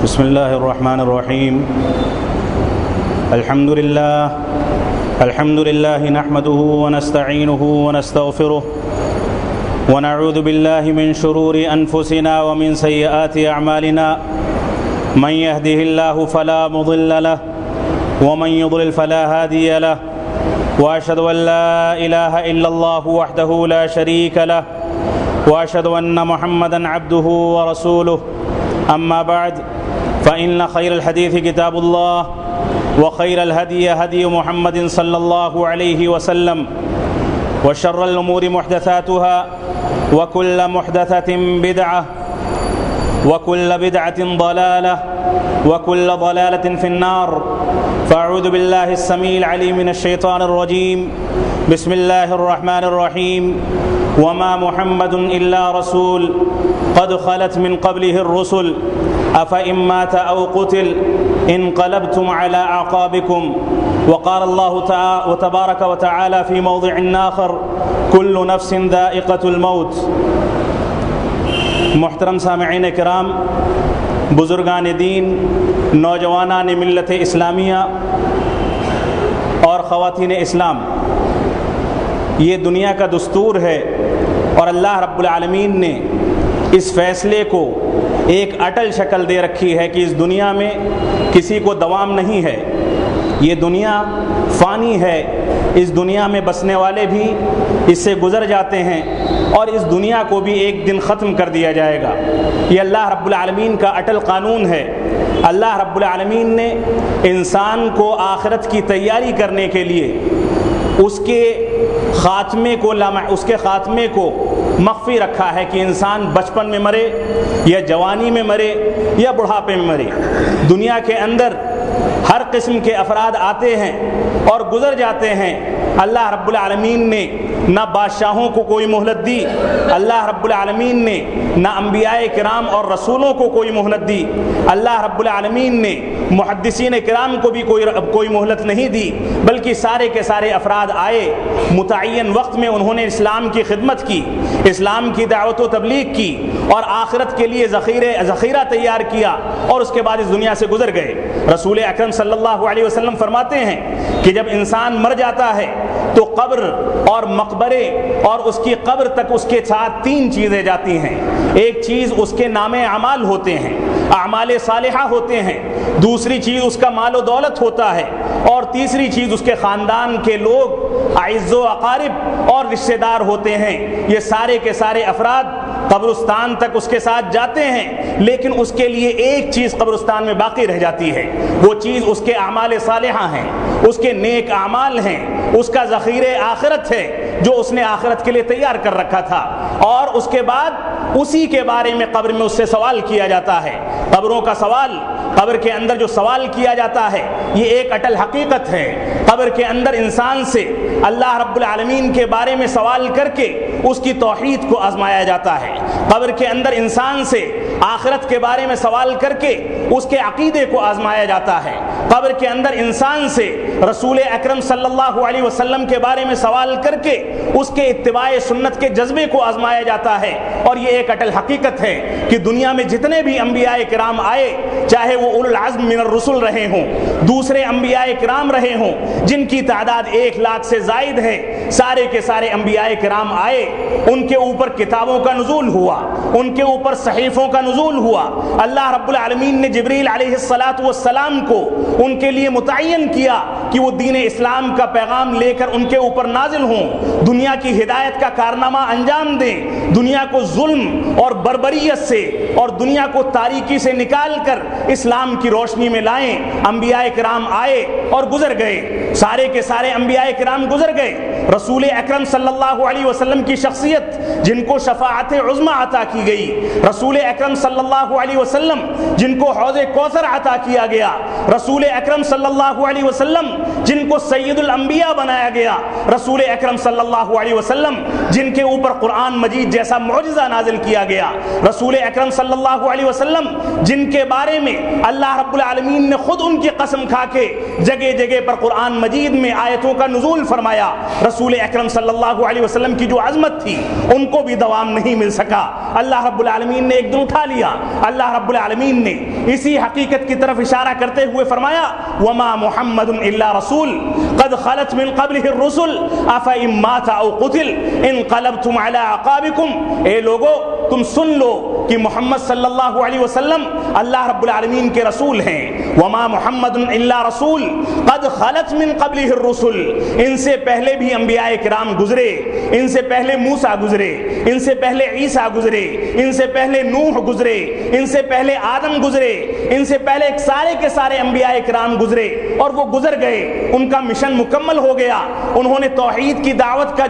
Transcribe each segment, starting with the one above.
بسم الله الرحمن الرحيم. الحمد لله نحمده ونستعينه ونستغفره ونعوذ بالله من شرور أنفسنا ومن سيئات أعمالنا. من يهده الله فلا مضل له ومن يضلل فلا هادي له، وأشهد أن لا إله إلا الله وحده لا شريك له، وأشهد أن محمدًا عبده ورسوله. أما بعد، فإن خير الحديث كتاب الله، وخير الهدي هدي محمد صلى الله عليه وسلم، وشر الأمور محدثاتها، وكل محدثة بدعة، وكل بدعة ضلالة، وكل ضلالة في النار. فأعوذ بالله السميع العليم من الشيطان الرجيم. بسم الله الرحمن الرحيم. وما محمد إلا رسول قد خلت من قبله الرسل أفإن مات أو قتل انقلبتم على أعقابكم. وقال الله تبارك وتعالى في موضع آخر: كل نفس ذائقة الموت. محترم سامعین کرام، بزرگان دین، نوجوانان ملت اسلامیہ اور خواتین اسلام، یہ دنیا کا دستور ہے اور اللہ رب العالمین نے اس فیصلے کو ایک اٹل شکل دے رکھی ہے کہ اس دنیا میں کسی کو دوام نہیں ہے. یہ دنیا فانی ہے، اس دنیا میں بسنے والے بھی اس سے گزر جاتے ہیں اور اس دنیا کو بھی ایک دن ختم کر دیا جائے گا. یہ اللہ رب العالمین کا اٹل قانون ہے. اللہ رب العالمین نے انسان کو آخرت کی تیاری کرنے کے لیے اس کے خاتمے کو مخفی رکھا ہے کہ انسان بچپن میں مرے یا جوانی میں مرے یا بڑھاپے میں مرے. دنیا کے اندر ہر قسم کے افراد آتے ہیں اور گزر جاتے ہیں. اللہ رب العالمین نے نہ بادشاہوں کو کوئی مہلت دی، اللہ رب العالمین نے نہ انبیاء کرام اور رسولوں کو کوئی مہلت دی، اللہ رب العالمین نے محدثین کرام کو بھی کوئی مہلت نہیں دی، بلکہ سارے کے سارے افراد آئے، متعین وقت میں انہوں نے اسلام کی خدمت کی، اسلام کی دعوت و تبلیغ کی اور آخرت کے لیے ذخیرہ تیار کیا اور اس کے بعد اس دنیا سے گزر گئے. رسول اکرم صلی اللہ علیہ وسلم فرماتے ہیں کہ جب انسان مر جاتا ہے تو قبر اور مقبرے اور اس کی قبر تک اس کے ساتھ 3 چیزیں جاتی ہیں. ایک چیز اس کے نام اعمال ہوتے ہیں، اعمال صالحہ ہوتے ہیں، دوسری چیز اس کا مال و دولت ہوتا ہے، اور تیسری چیز اس کے خاندان کے لوگ، اعز و اقارب اور رشتہ دار ہوتے ہیں. یہ سارے کے سارے افراد قبرستان تک اس کے ساتھ جاتے ہیں، لیکن اس کے لیے ایک چیز قبرستان میں باقی رہ جاتی ہے. وہ چیز اس کے اعمال صالحہ ہیں، اس کے نیک اعمال ہیں، اس کا ذخیرہ آخرت ہے جو اس نے آخرت کے لیے تیار کر رکھا تھا. اور اس کے بعد اسی کے بارے میں قبر میں اس سے سوال کیا جاتا ہے. قبروں کا سوال، قبر کے اندر جو سوال کیا جاتا ہے یہ ایک اٹل حقیقت ہے. قبر کے اندر انسان سے اللہ رب العالمین کے بارے میں سوال کر کے اس کی توحید کو آزمایا جاتا ہے. قبر کے اندر انسان سے آخرت کے بارے میں سوال کر کے اس کے عقیدے کو آزمایا جاتا ہے. قبر کے اندر انسان سے رسول اکرم صلی اللہ علیہ وسلم کے بارے میں سوال کر کے اس کے اتباع سنت کے جذبے کو آزمایا جاتا ہے. اور یہ ایک اٹل حقیقت ہے کہ دنیا میں جتنے بھی انبیاء کرام آئے، چاہے وہ اولو العزم من الرسل رہے ہوں، دوسرے انبیاء کرام رہے ہوں جن کی تعداد 1 لاکھ سے زائد ہے، سارے کے سارے انبیاء کرام آئے، ان کے اوپر کتابوں کا نزول ہوا، ان کے اوپر صحیفوں کا نزول ہوا. اللہ رب العالمین نے جبریل علیہ السلام کو ان کے لیے متعین کیا کہ وہ دین اسلام کا پیغام لے کر ان کے اوپر نازل ہوں، دنیا کی ہدایت کا کارنامہ انجام دیں، دنیا کو ظلم اور بربریت سے اور دنیا کو تاریکی سے نکال کر اسلام کی روشنی میں لائیں. انبیاء کرام آئے اور گزر گئے، سارے کے سارے انبیاء کرام گزر گئے. رسول اکرم صلی اللہ علیہ وسلم کی شخصیت جن کو شفاعت عظمی عطا کی گئی، رسول اکرم صلی اللہ علیہ وسلم جن کو حوض کوثر عطا کیا گیا، رسول اکرم صلی اللہ علیہ وسلم جن کو سید الانبیاء بنایا گیا، رسول اکرم صلی اللہ علیہ وسلم جن کے اوپر قرآن مجید جیسا معجزہ نازل کیا گیا۔ رسول اکرم صلی اللہ علیہ وسلم جن کے بارے میں اللہ رب العالمین نے خود ان کی قسم کھا کے جگہ جگہ پر قرآن مجید میں آیتوں کا نزول فرمایا، رسول اکرم صلی اللہ علیہ وسلم کی جو عظمت تھی ان کو بھی دوام نہیں مل سکا۔ اللہ رب العالمین نے ایک دن اٹھا لیا۔ اللہ رب العالمین نے اسی حقیقت کی طرف اشارہ کرتے ہوئے فرمایا وما محمد الا رسول قد خلت من قبلہ الرسل افإن مات او قتل انقلبتم على اعقابکم۔ اے لوگو تم سن لو کہ محمد صلی اللہ علیہ وسلم اللہ رب العالمین کے رسول ہیں۔ وما محمد الا رسول قد خلت من قبلہ الرسل، ان سے پہلے بھی انبیاء کرام گزرے، ان سے پہلے موسیٰ گزرے، ان سے پہلے عیسیٰ گزرے، ان سے پہلے نوح گزرے، ان سے پہلے آدم گزرے، ان سے پہلے سارے کے سارے انبیاء کرام گزرے اور وہ گزر گئے، ان کا مشن مکمل ہو گیا۔ انہوں نے توحید کی دعوت کا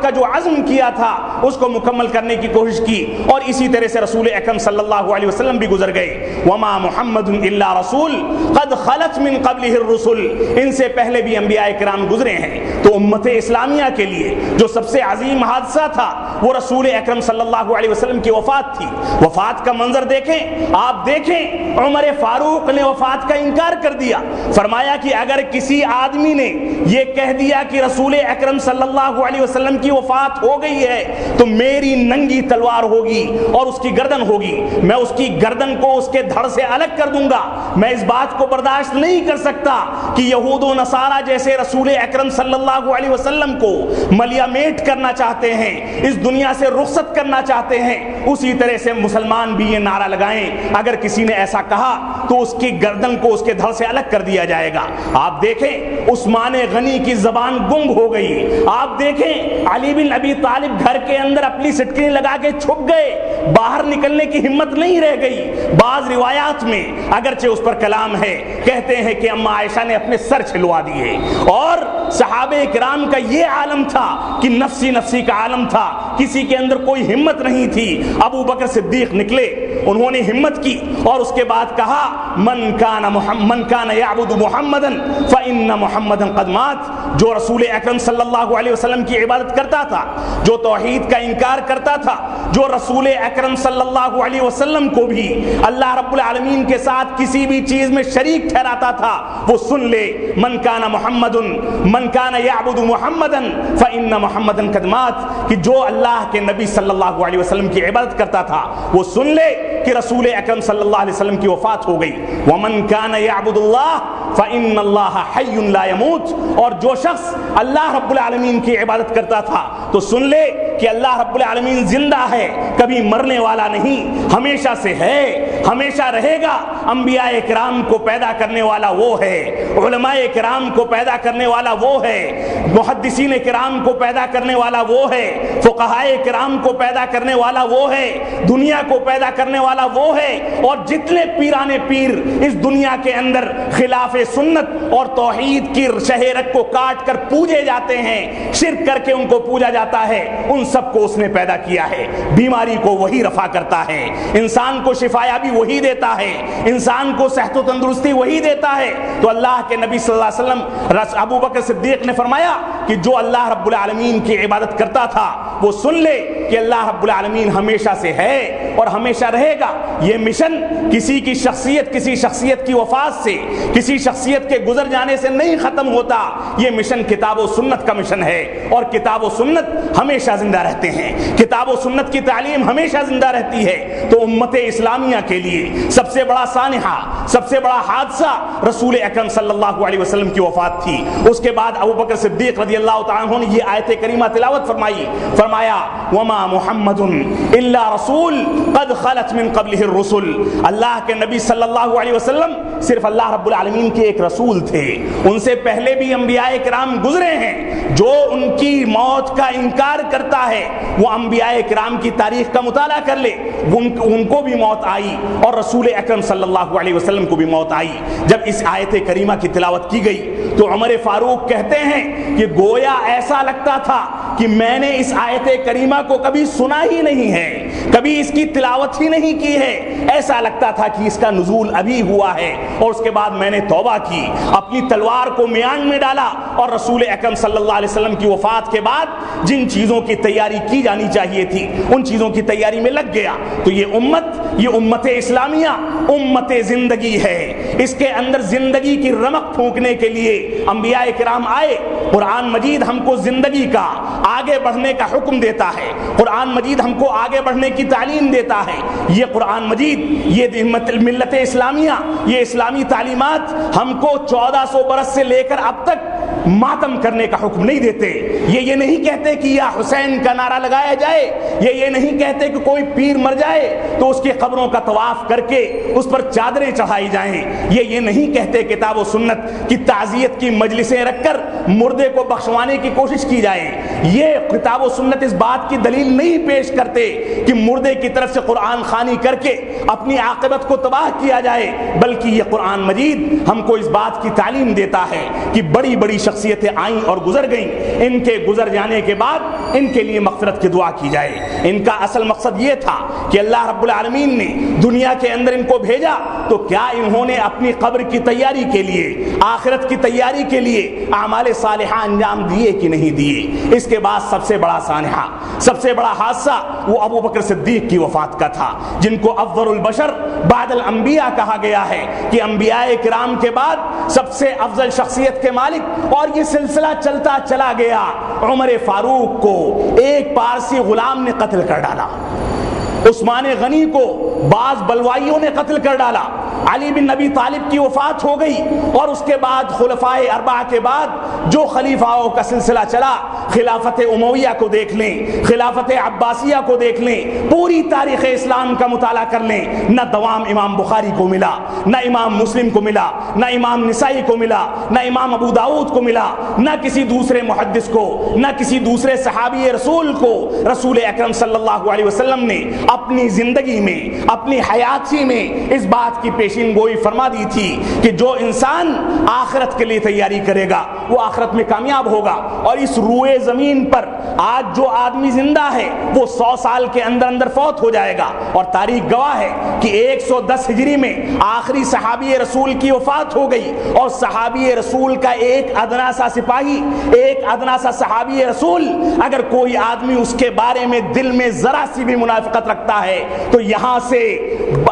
جو عزم کیا تھا اس کو مکمل کرنے کی کوشش کی، اور اسی طرح سے رسول اکرم صلی اللہ علیہ وسلم بھی گزر گئے۔ وما محمد الا رسول قد خلت من قبلہ الرسل، ان سے پہلے بھی انبیاء کرام گزرے ہیں۔ تو امت اسلامیہ کے لیے جو سب سے عظیم حادثہ تھا وہ رسول اکرم صلی اللہ علیہ وسلم کی وفات تھی۔ وفات کا منظر دیکھیں، آپ دیکھیں عمر فاروق نے وفات کا انکار کر دیا، فرمایا کہ اگر کسی آدمی نے یہ کہہ دیا کہ رسول اکرم صلی اللہ علیہ وسلم کی وفات ہو گئی ہے تو میری ننگی تلوار ہوگی اور اس کی گردن ہوگی، میں اس کی گردن کو اس کے دھڑ سے الگ کر دوں گا۔ میں اس بات کو برداشت نہیں کر سکتا کہ یہود و نصارہ جیسے رسول اکرم صلی اللہ علیہ وسلم کو ملیا میٹ کرنا چاہتے ہیں، اس دنیا سے رخصت کرنا چاہتے ہیں، اسی طرح سے مسلمان بھی یہ نعرہ لگائیں اگر کسی نے ایسا کہا تو اس کی گردن کو اس کے دھڑ سے الگ کر دیا جائے گا۔ آپ دیکھیں عثمان غنی کی زبان گنگ ہو گئی، آپ دیکھیں علی بن ابی طالب گھر کے اندر اپنی سٹکیں لگا کے چھپ گئے، باہر نکلنے کی ہمت نہیں رہ گئی۔ بعض روایات میں اگرچہ اس پر کلام ہے، کہتے ہیں کہ اما عائشہ نے اپنے سر چھلوا دیے، اور صحابہ کرام کا یہ عالم تھا کہ نفسی نفسی کا عالم تھا، کسی کے اندر کوئی ہمت نہیں تھی۔ ابو بکر صدیق نکلے، انہوں نے ہمت کی اور اس کے بعد کہا من کان یعبد محمدا فإن محمدا قد مات۔ جو رسول اکرم صلی اللہ علیہ وسلم کی عبادت کرتا تھا، جو توحید کا انکار کرتا تھا، جو رسول اکرم صلی اللہ علیہ وسلم کو بھی اللہ رب العالمین کے ساتھ کسی بھی چیز میں شریک ٹھہراتا تھا، وہ سن لے من کان یعبد محمدا فإن محمدا قد مات، کہ جو اللہ کے نبی صلی اللہ علیہ وسلم کی عبادت کرتا تھا وہ سن لے کہ رسول اکرم صلی اللہ علیہ وسلم کی وفات ہو گئی۔ ومن کان یعبد اللہ فإن اللہ حی لا يموت، اور جو شخص اللہ رب العالمین کی عبادت کرتا تھا تو سن لے کہ اللہ رب العالمین زندہ ہے، کبھی مرنے والا نہیں، ہمیشہ سے ہے، ہمیشہ رہے گا۔ انبیاء کرام کو پیدا کرنے والا وہ ہے، علماء کرام کو پیدا کرنے والا وہ ہے، محدثین کرام کو پیدا کرنے والا وہ ہے، فقہاء کرام کو پیدا کرنے والا وہ ہے، دنیا کو پیدا کرنے والا وہ ہے۔ اور جتنے پیرانے پیر اس دنیا کے اندر خلاف سنت اور توحید کی شہرت کو کاٹ کر پوجے جاتے ہیں، شرک کر کے ان کو پوجا جاتا ہے، ان سب کو اس نے پیدا کیا ہے۔ بیماری کو وہی رفع کرتا ہے، انسان کو شفایابی وہی دیتا ہے، انسان کو صحت و تندرستی وہی دیتا ہے۔ تو اللہ کے نبی صلی اللہ علیہ وسلم ابو بکر صدیق نے فرمایا کہ جو اللہ رب العالمین کی عبادت کرتا تھا وہ سن لے کہ اللہ رب العالمین ہمیشہ سے ہے اور ہمیشہ رہے گا۔ یہ مشن کسی شخصیت کی وفات سے، کسی شخصیت کے گزر جانے سے نہیں ختم ہوتا، یہ مشن کتاب و سنت کا مشن ہے، اور کتاب و سنت ہمیشہ زندہ رہتے ہیں، کتاب و سنت کی تعلیم ہمیشہ زندہ رہتی ہے۔ تو امت اسلامیہ کے لیے سب سے بڑا سانحہ، سب سے بڑا حادثہ رسول اکرم صلی اللہ علیہ وسلم کی وفات تھی۔ اس کے بعد ابو بکر صدیق رضی اللہ تعالیٰ عنہ نے یہ آیت کریمہ تلاوت فرمائی، فرمایا وما محمد الا رسول قد خلت من قبلہ الرسل۔ اللہ کے نبی صلی اللہ علیہ وسلم صرف اللہ رب العالمین کے ایک رسول تھے، ان سے پہلے بھی انبیاء کرام گزرے ہیں۔ جو ان کی موت کا انکار کرتا ہے وہ انبیاء کرام کی تاریخ کا مطالعہ کر لے، ان کو بھی موت آئی اور رسول اکرم صلی اللہ علیہ وسلم کو بھی موت آئی۔ جب اس آیت کریمہ کی تلاوت کی گئی تو عمر فاروق کہتے ہیں کہ گویا ایسا لگتا تھا کہ میں نے اس آیت کریمہ کو کبھی سنا ہی نہیں ہے، کبھی اس کی تلاوت ہی نہیں کی ہے، ایسا لگتا تھا کہ اس کا نزول ابھی ہوا ہے، اور اس کے بعد میں نے توبہ کی، اپنی تلوار کو میان میں ڈالا، اور رسول اکرم صلی اللہ علیہ وسلم کی وفات کے بعد جن چیزوں کی تیاری کی جانی چاہیے تھی ان چیزوں کی تیاری میں لگ گیا۔ تو یہ امت اسلامیہ امت زندگی ہے، اس کے اندر زندگی کی رمق پھونکنے کے لیے انبیاء کرام آئے۔ قرآن مجید ہم کو زندگی کا آگے بڑھنے کا حکم دیتا ہے، قرآن مجید ہم کو آگے بڑھنے کی تعلیم دیتا ہے۔ یہ قرآن مجید، یہ ملت اسلامیہ، یہ اسلامی تعلیمات ہم کو 1400 برس سے لے کر اب تک ماتم کرنے کا حکم نہیں دیتے۔ یہ نہیں کہتے کہ یا حسین کا نعرہ لگایا جائے، یہ نہیں کہتے کہ کوئی پیر مر جائے تو اس کی قبروں کا طواف کر کے اس پر چادریں چڑھائی جائیں، یہ نہیں کہتے کتاب و سنت کی تعزیت کی مجلسیں رکھ کر مردے کو بخشوانے کی کوشش کی جائے۔ یہ کتاب و سنت اس بات کی دلیل نہیں پیش کرتے کہ مردے کی طرف سے قرآن خوانی کر کے اپنی عاقبت کو تباہ کیا جائے، بلکہ یہ قرآن مجید ہم کو اس بات کی تعلیم دیتا ہے کہ بڑی بڑی شخصیتیں آئیں اور گزر گئیں، ان کے گزر جانے کے بعد ان کے لیے مغفرت کی دعا کی جائے۔ ان کا اصل مقصد یہ تھا کہ اللہ رب العالمین نے دنیا کے اندر ان کو بھیجا تو کیا انہوں نے اپنی قبر کی تیاری کے لیے، آخرت کی تیاری کے لیے اعمال صالحہ انجام دیے کہ نہیں دیے؟ اس کے بعد سب سے بڑا سانحہ، سب سے بڑا حادثہ وہ ابو بکر صدیق کی وفات کا تھا، جن کو افضل البشر بعد الانبیاء کہا گیا ہے کہ انبیاء کرام کے بعد سب سے افضل شخصیت کے مالک، اور یہ سلسلہ چلتا چلا گیا۔ عمر فاروق کو ایک پارسی غلام نے قتل کر ڈالا، عثمان غنی کو بعض بلوائیوں نے قتل کر ڈالا، علی بن نبی طالب کی وفات ہو گئی، اور اس کے بعد خلفائے اربعہ کے بعد جو خلیفاؤں کا سلسلہ چلا، خلافت امویہ کو دیکھ لیں، خلافت عباسیہ کو دیکھ لیں، پوری تاریخ اسلام کا مطالعہ کر لیں، نہ دوام امام بخاری کو ملا، نہ امام مسلم کو ملا، نہ امام نسائی کو ملا، نہ امام ابو داؤد کو ملا، نہ کسی دوسرے محدث کو، نہ کسی دوسرے صحابی رسول کو۔ رسول اکرم صلی اللہ علیہ وسلم نے اپنی زندگی میں، اپنی حیاتی میں اس بات کی پیشین گوئی فرما دی تھی کہ جو انسان آخرت کے لیے تیاری کرے گا وہ آخرت میں کامیاب ہوگا۔ اور اس روئے زمین پر آج جو آدمی زندہ ہے وہ 100 سال کے اندر اندر فوت ہو جائے گا، اور تاریخ گواہ ہے کہ 110 ہجری میں آخری صحابی رسول کی وفات ہو گئی، اور صحابی رسول کا ایک ادنا سا سپاہی، ایک ادنا سا صحابی رسول، اگر کوئی آدمی اس کے بارے میں دل میں ذرا سی بھی منافقت رکھتا ہے تو یہاں سے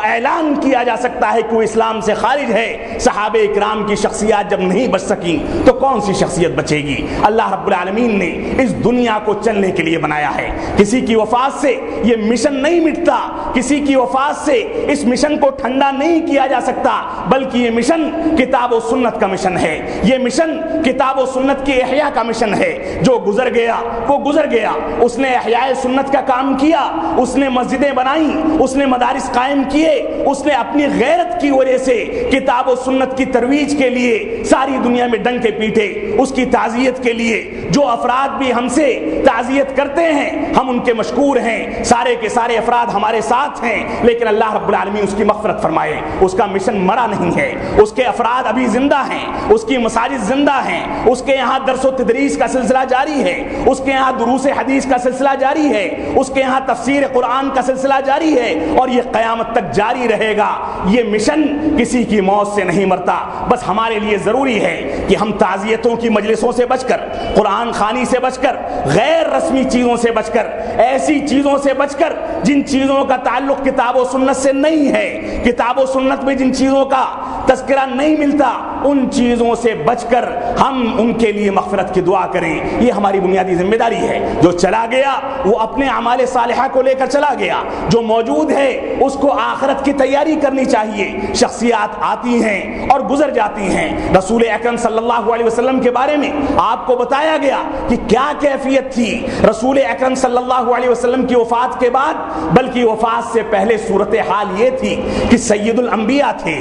اعلان کیا جا سکتا ہے کہ وہ اسلام سے خارج ہے۔ صحابہ اکرام کی شخصیات جب نہیں بچ سکیں تو کون سی شخصیت بچے گی؟ اللہ رب العالمین نے اس دنیا کو چلنے کے لیے بنایا ہے، کسی کی وفات سے یہ مشن نہیں مٹتا، کسی کی وفات سے اس مشن کو ٹھنڈا نہیں کیا جا سکتا، بلکہ یہ مشن کتاب و سنت کا مشن ہے، یہ مشن کتاب و سنت کی احیاء کا مشن ہے۔ جو گزر گیا وہ گزر گیا، اس نے احیاء سنت کا کام کیا، اس نے مسجدیں بنائیں، اس نے مدارس قائم کیے، اس نے اپنی غیرت کی وجہ سے کتاب و سنت کی ترویج کے لیے ساری دنیا میں ڈنکے پیٹے، اس کی تعزیت کے لیے جو افراد بھی ہم سے تعزیت کرتے ہیں ہم ان کے مشکور ہیں، سارے کے سارے افراد ہمارے ساتھ ہیں، لیکن اللہ رب العالمین اس کی مغفرت فرمائے، اس کا مشن مرا نہیں ہے، اس کے افراد ابھی زندہ ہیں، اس کی مساجد زندہ ہیں، اس کے یہاں درس و تدریس کا سلسلہ جاری ہے، اس کے یہاں دروس حدیث کا سلسلہ جاری ہے، اس کے یہاں تفسیر قرآن کا سلسلہ جاری ہے، اور یہ قیامت تک جاری رہے گا۔ یہ مشن کسی کی موت سے نہیں مرتا، بس ہمارے لیے ضروری ہے کہ ہم تعزیتوں کی مجلسوں سے بچ کر، قرآن خوانی سے بچ کر، غیر رسمی چیزوں سے بچ کر، ایسی چیزوں سے بچ کر جن چیزوں کا تعلق کتاب و سنت سے نہیں ہے، کتاب و سنت میں جن چیزوں کا تذکرہ نہیں ملتا، ان چیزوں سے بچ کر ہم ان کے لیے مغفرت کی دعا کریں۔ یہ ہماری بنیادی ذمہ داری ہے۔ جو چلا گیا وہ اپنے اعمال صالحہ کو لے کر چلا گیا، جو موجود ہے اس کو آخرت کی تیاری کرنی چاہیے۔ شخصیات آتی ہیں اور گزر جاتی ہیں، رسول اکرم صلی اللہ علیہ وسلم کے بارے میں آپ کو بتایا گیا کہ کیا کیفیت تھی رسول اکرم صلی اللہ علیہ وسلم کی وفات کے بعد، بلکہ وفات سے پہلے صورتحال یہ تھی کہ سید الانبیاء تھے۔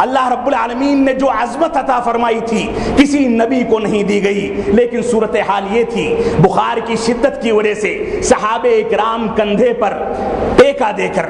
اللہ رب العالمین نے جو عظمت عطا فرمائی تھی کسی نبی کو نہیں دی گئی، لیکن صورتحال یہ تھی بخار کی شدت کی وجہ سے صحابہ اکرام کندھے پر ٹیکا دے کر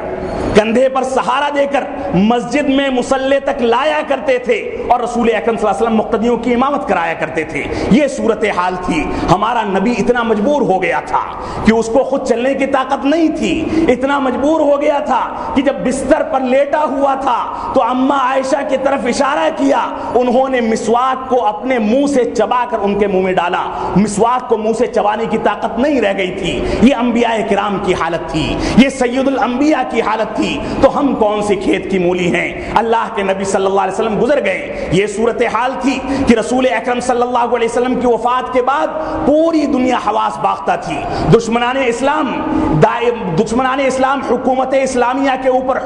کندھے پر سہارا دے کر مسجد میں مصلی تک لایا کرتے تھے اور رسول اکرم صلی اللہ علیہ وسلم مقتدیوں کی امامت کرایا کرتے تھے. یہ صورتحال تھی. ہمارا نبی اتنا مجبور ہو گیا تھا کہ اس کو خود چلنے کی طاقت نہیں تھی. اتنا مجبور ہو گیا تھا کہ جب بستر پر لیٹا ہوا تھا تو اما عائشہ کی طرف اشارہ کیا. انہوں نے مسواک کو اپنے منہ سے چبا کر ان کے منہ میں ڈالا. مسواک کو منہ سے چبانے کی طاقت نہیں رہ گئی تھی. یہ انبیاء کرام کی حالت تھی, یہ سید الانبیاء کی حالت تھی. تو ہم کون سے کھیت کی مولی ہیں؟ اللہ کے نبی صلی اللہ علیہ وسلم گزر گئے. یہ صورتحال تھی کہ رسول اکرم صلی اللہ علیہ وسلم کی وفات کے بعد پوری دنیا حواس باختہ تھی. دشمنان اسلام حکومت اسلامیہ کے اوپر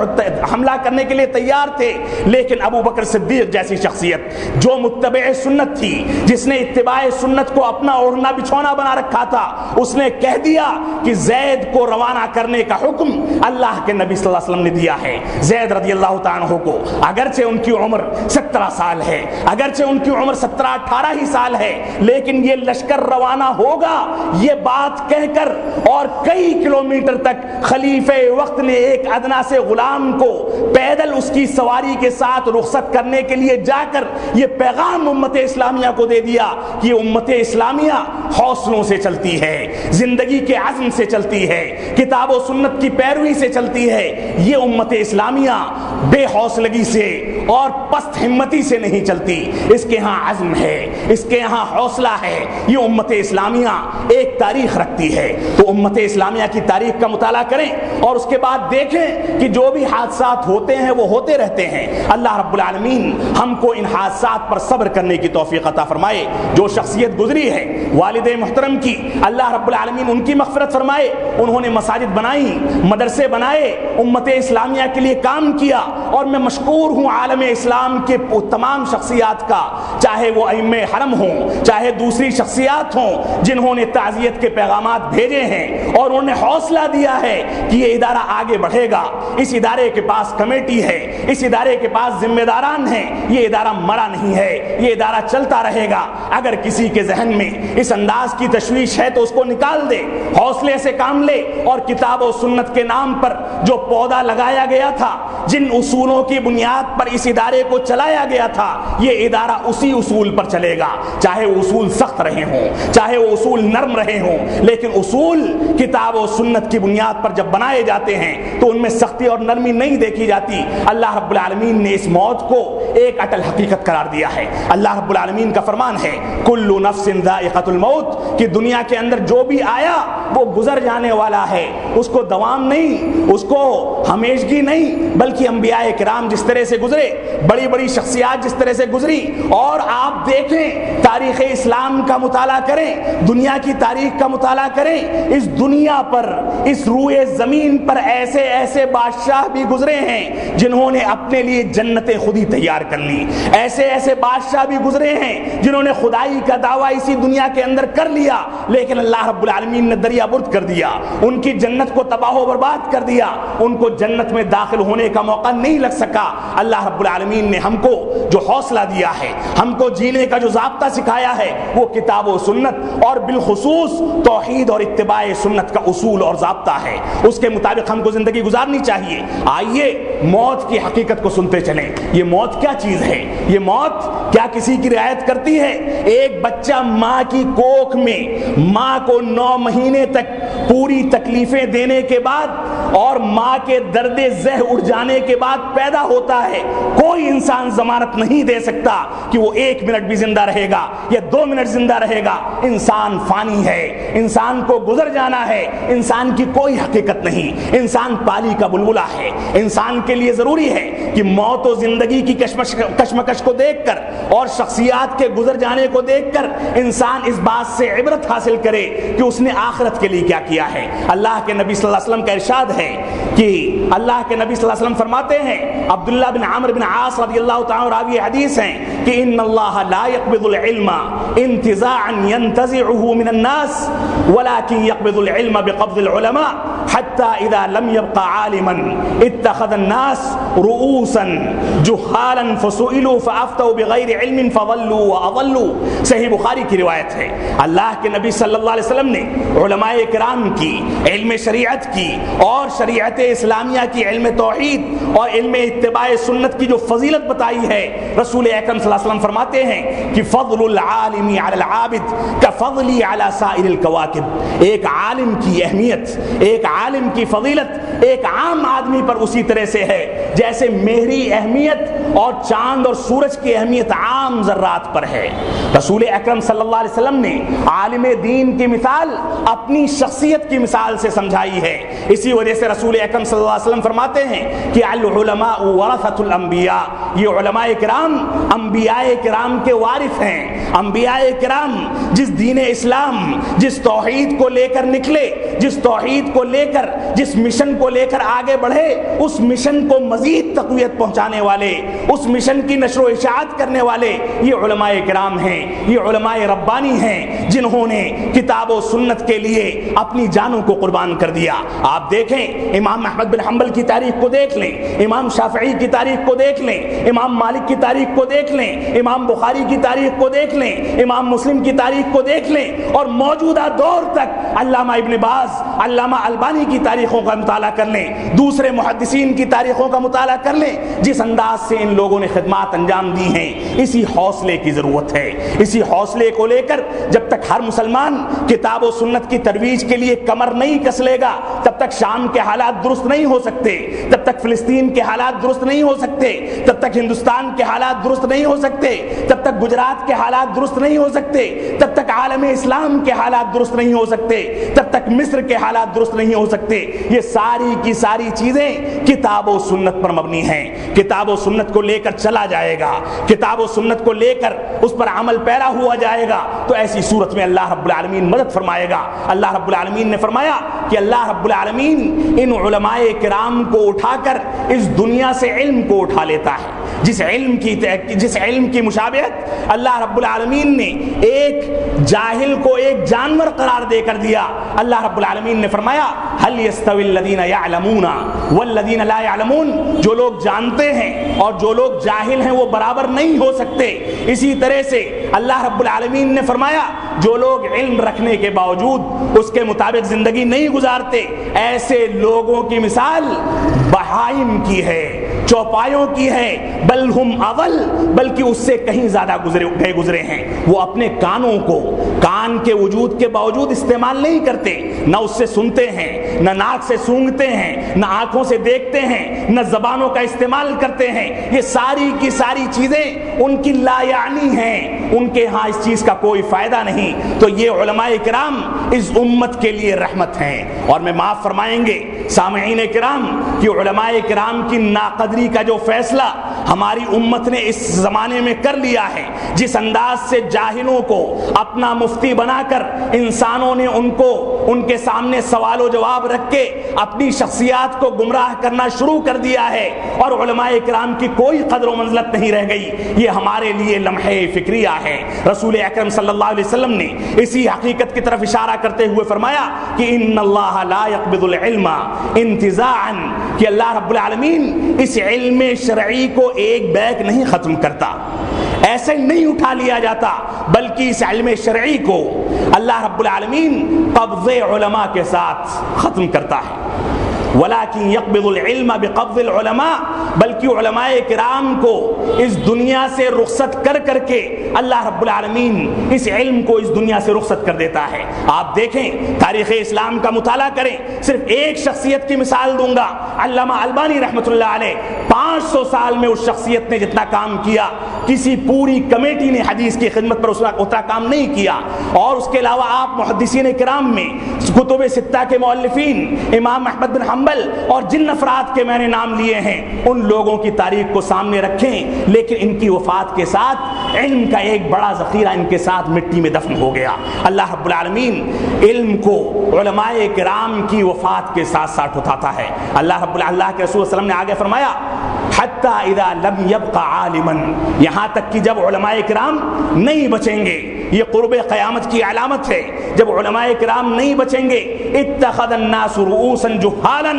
حملہ کرنے کے لیے تیار تھے, لیکن ابو بکر صدیق جیسی شخصیت جو متبع سنت تھی, جس نے اتباع سنت کو اپنا اوڑھنا بچھونا بنا رکھا تھا, اس نے کہہ دیا کہ زید کو روانہ کرنے کا حکم اللہ کے نبی صلی اللہ علیہ وسلم نے دیا ہے. زید رضی اللہ تعالیٰ عنہ کو اگرچہ ان کی عمر 17 سال ہے, اگرچہ ان کی عمر 17-18 ہی سال ہے, لیکن یہ لشکر روانہ ہوگا یہ بات کہہ کر اور کئی کلومیٹر تک خلیفہ وقت نے ایک ادنا سے غلام کو پیدل اس کی سواری کے ساتھ رخصت کرنے کے لیے جا کر یہ پیغام امت اسلامیہ کو دے دیا کہ امت اسلامیہ حوصلوں سے چلتی ہے, زندگی کے عزم سے چلتی ہے, کتاب و سنت کی پیروی سے چلتی ہے. یہ امت اسلامیہ بے حوصلگی سے اور پست ہمتی سے نہیں چلتی. اس کے ہاں عزم ہے, اس کے یہاں حوصلہ ہے. یہ امت اسلامیہ ایک تاریخ رکھتی ہے. تو امت اسلامیہ کی تاریخ کا مطالعہ کریں اور اس کے بعد دیکھیں کہ جو بھی حادثات ہوتے ہیں وہ ہوتے رہتے ہیں. اللہ رب العالمین ہم کو ان حادثات پر صبر کرنے کی توفیق عطا فرمائے. جو شخصیت گزری ہے والد محترم کی, اللہ رب العالمین ان کی مغفرت فرمائے. انہوں نے مساجد بنائی, مدرسے بنائے, امت اسلامیہ کے لیے کام کیا, اور میں مشکور ہوں عالم اسلام کے تمام شخصیات کا, چاہے وہ ائمہ حرم ہوں, چاہے دوسری شخصیات ہوں, جنہوں نے تعزیت کے پیغامات بھیجے ہیں اور انہوں نے حوصلہ دیا ہے کہ یہ ادارہ آگے بڑھے گا. اس ادارے کے پاس کمیٹی ہے, اس ادارے کے پاس ذمہ داران ہیں, یہ ادارہ مرا نہیں ہے, یہ ادارہ چلتا رہے گا. اگر کسی کے ذہن میں اس انداز کی تشویش ہے تو اس کو نکال دے, حوصلے سے کام لے, اور کتاب و سنت کے نام پر جو پودا لگایا گیا تھا, جن اصولوں کی بنیاد پر اس ادارے کو چلایا گیا تھا, یہ ادارہ اسی اصول پر چلے گا. چاہے وہ اصول سخت رہے ہوں, چاہے وہ اصول نرم رہے ہوں, لیکن اصول کتاب و سنت کی بنیاد پر جب بنائے جاتے ہیں تو ان میں سختی اور نرمی نہیں دیکھی جاتی. اللہ رب العالمین نے اس موت کو ایک اٹل حقیقت قرار دیا ہے. اللہ رب العالمین کا فرمان ہے کل نفس ذائقۃ الموت, کہ دنیا کے اندر جو بھی آیا وہ گزر جانے والا ہے, اس کو دوام نہیں, اس کو ہمیشگی نہیں, بلکہ انبیاء کرام جس طرح سے گزرے, بڑی بڑی شخصیات جس طرح سے گزری, اور آپ دیکھیں تاریخ اسلام کا مطالعہ کریں, دنیا کی تاریخ کا مطالعہ کریں, اس دنیا پر, اس روئے زمین پر ایسے ایسے بادشاہ بھی گزرے ہیں جنہوں نے اپنے لیے جنتیں خود ہی تیار کر لی. ایسے ایسے بادشاہ بھی گزرے ہیں جنہوں نے خدائی کا دعویٰ اسی دنیا کے اندر کر لیا, لیکن اللہ رب العالمین نے دریا برد کر دیا, ان کی جنت کو تباہ و برباد کر دیا, ان کو جنت میں داخل ہونے کا موقع نہیں لگ سکا. اللہ رب العالمین نے ہم کو جو حوصلہ دیا ہے, ہم کو جینے کا جو ضابطہ سکھایا ہے, وہ کتاب و سنت اور بالخصوص توحید اور اتباع سنت کا اصول اور ضابطہ ہے. اس کے مطابق ہم کو زندگی گزارنی چاہیے. آئیے موت کی حقیقت کو سنتے چلیں. یہ موت کیا چیز ہے؟ یہ موت کیا کسی کی رعایت کرتی ہے؟ ایک بچہ ماں کی کوکھ میں ماں کو 9 مہینے تک پوری تکلیفیں دینے کے بعد اور ماں کے درد زہ اٹھ جانے کے بعد پیدا ہوتا ہے. کوئی انسان ضمانت نہیں دے سکتا کہ وہ 1 منٹ بھی زندہ رہے گا یا 2 منٹ زندہ رہے گا. انسان فانی ہے, انسان کو گزر جانا ہے, انسان کی کوئی حقیقت نہیں, انسان پالی کا بلبلہ ہے. انسان کے لیے ضروری ہے کہ موت و زندگی کی کشمکش کو دیکھ کر اور شخصیات کے گزر جانے کو دیکھ کر انسان اس بات سے عبرت حاصل کرے کہ اس نے آخرت کے لیے کیا کیا ہے. اللہ کے نبی صلی اللہ علیہ وسلم کا ارشاد ہے کہ اللہ کے نبی صلی اللہ علیہ وسلم فرماتے ہیں, عبداللہ بن عمرو بن عاص رضی اللہ تعالیٰ راوی حدیث ہیں کہ ان اللہ لا يقبض العلم انتزاعا ينتزعه من الناس ولكن يقبض العلم بقبض العلماء حتى اذا لم يبقى عالما اتخذ الناس رؤوسا جهالا فسئلوا فافتوا بغیر علم فضلوا واضلوا۔ صحیح بخاری کی روایت ہے، اللہ کے نبی صلی اللہ علیہ وسلم نے علماء کرام کی، علم شریعت کی اور شریعت اسلامیہ کی، علم توحید اور علم اتباع سنت کی جو فضیلت بتائی ہے، رسول اکرم صلی اللہ علیہ وسلم فرماتے ہیں کہ فضل العالم علی العابد کفضلی علی سائر الکواکب۔ ایک عالم کی اہمیت، ایک عالم کی فضیلت ایک عام آدمی پر اسی طرح سے ہے جیسے میری اہمیت اور چاند اور سورج کی اہمیت عام ذرات پر ہے۔ رسول اکرم صلی اللہ علیہ وسلم نے عالم دین کی مثال اپنی شخصیت کی مثال سے سمجھائی ہے۔ اسی وجہ سے رسول اکرم صلی اللہ علیہ وسلم فرماتے ہیں کہ العلماء ورثۃ الانبیاء، یہ علماء کرام انبیاء کرام کے وارث ہیں۔ انبیاء کرام جس دین اسلام، جس توحید کو لے کر نکلے، جس توحید کو لے کر، جس مشن کو لے کر آگے بڑھے، اس مشن کو مزید تقویت پہنچانے والے، اس مشن کی نشر و اشاعت کرنے والے یہ علماء کرام ہیں، یہ علماء ربانی ہیں جنہوں نے کتاب و سنت کے لیے اپنی جانوں کو قربان کر دیا۔ آپ دیکھیں امام احمد بن حنبل کی تاریخ کو دیکھ لیں، امام شافعی کی تاریخ کو دیکھ لیں، امام مالک کی تاریخ کو دیکھ لیں، امام بخاری کی تاریخ کو دیکھ لیں، امام مسلم کی تاریخ کو دیکھ لیں، اور موجودہ دور تک علامہ ابن باز، علامہ البانی کی تاریخوں کا مطالعہ کر لیں، دوسرے محدثین کی تاریخوں کا مطالعہ کر لیں۔ جس انداز سے ان لوگوں نے خدمات انجام دی ہیں، اسی حوصلے کی ضرورت ہے۔ اسی حوصلے کو لے کر جب تک ہر مسلمان کتاب و سنت کی ترویج کے لیے کمر نہیں کس لے گا، تب تک شام کے حالات درست نہیں ہو سکتے، تب تک فلسطین کے حالات درست نہیں ہو سکتے، تب تک ہندوستان کے حالات درست نہیں ہو سکتے، تب تک گجرات کے حالات درست نہیں ہو سکتے، تب تک عالم اسلام کے حالات درست نہیں ہو سکتے، تب تک مصر کے حالات درست نہیں ہو سکتے۔ یہ ساری کی ساری چیزیں کتاب و سنت پر مبنی ہیں۔ کتاب و سنت کو لے کر چلا جائے گا، کتاب و سنت کو لے کر اس پر عمل پیرا ہوا جائے گا، تو ایسی صورت میں اللہ رب العالمین مدد فرمائے گا۔ اللہ رب العالمین نے فرمایا کہ اللہ رب العالمین ان علماء کرام کو اٹھا کر اس دنیا سے علم کو اٹھا لیتا ہے۔ جس علم کی مشابہت اللہ رب العالمین نے ایک جاہل کو ایک جانور قرار دے کر دیا۔ اللہ رب العالمین نے فرمایا هل يستوي الذين يعلمون والذين لا يعلمون، جو لوگ جانتے ہیں اور جو لوگ جاہل ہیں وہ برابر نہیں ہو سکتے۔ اسی طرح سے اللہ رب العالمین نے فرمایا جو لوگ علم رکھنے کے باوجود اس کے مطابق زندگی نہیں گزارتے، ایسے لوگوں کی مثال بہائم کی ہے، چوپایوں کی ہے، بل ہم اول، بلکہ اس سے کہیں زیادہ گزرے ہیں۔ وہ اپنے کانوں کو، کان کے وجود کے باوجود استعمال نہیں کرتے، نہ اس سے سنتے ہیں، نہ ناک سے سونگھتے ہیں، نہ آنکھوں سے دیکھتے ہیں، نہ زبانوں کا استعمال کرتے ہیں۔ یہ ساری کی ساری چیزیں ان کی لا یعنی ہیں، ان کے ہاں اس چیز کا کوئی فائدہ نہیں۔ تو یہ علماء کرام اس امت کے لیے رحمت ہیں۔ اور میں معاف فرمائیں گے سامعین کرام کہ علماء کرام کی ناقدری کا جو فیصلہ ہماری امت نے اس زمانے میں کر لیا ہے، جس انداز سے جاہلوں کو اپنا مفتی بنا کر انسانوں نے ان کو ان کے سامنے سوال و جواب رکھ کے اپنی شخصیات کو گمراہ کرنا شروع کر دیا ہے، اور علماء کرام کی کوئی قدر و منزلت نہیں رہ گئی، یہ ہمارے لیے لمحہ فکریہ ہے۔ رسول اکرم صلی اللہ علیہ وسلم نے اسی حقیقت کی طرف اشارہ کرتے ہوئے فرمایا کہ ان اللہ لا يقبض العلم انتزاعا، کہ اللہ رب العالمین اس علم شرعی کو ایک بیگ نہیں ختم کرتا، ایسے نہیں اٹھا لیا جاتا، بلکہ اس علم شرعی کو اللہ رب العالمین قبض علماء کے ساتھ ختم کرتا ہے۔ وَلَكِنْ يَقْبِضُ الْعِلْمَ بِقَبْضِ الْعُلَمَاءِ، بلکہ علماء کرام کو اس دنیا سے رخصت کر کر کے اللہ رب العالمین اس علم کو اس دنیا سے رخصت کر دیتا ہے۔ آپ دیکھیں تاریخ اسلام کا مطالعہ کریں، صرف ایک شخصیت کی مثال دوں گا، علامہ البانی رحمۃ اللہ علیہ۔ 500 سال میں اس شخصیت نے جتنا کام کیا کسی پوری کمیٹی نے حدیث کی خدمت پر اتنا کام نہیں کیا۔ اور اس کے علاوہ آپ محدثین کرام میں کتب ستہ کے مؤلفین امام احمد بن حنبل اور جن افراد کے میں نے نام لیے ہیں ان لوگوں کی تاریخ کو سامنے رکھیں، لیکن ان کی وفات کے ساتھ علم کا ایک بڑا ذخیرہ ان کے ساتھ مٹی میں دفن ہو گیا۔ اللہ رب العالمین علم کو علماء کرام کی وفات کے ساتھ ساتھ اٹھاتا ہے۔ اللہ کے رسول صلی اللہ علیہ وسلم نے آگے فرمایا حتی اذا لم یبق عالما، یہاں تک کہ جب علماء کرام نہیں بچیں گے، یہ قرب قیامت کی علامت ہے، جب علماء کرام نہیں بچیں گے، اتخذ الناس رؤوسا جہالا،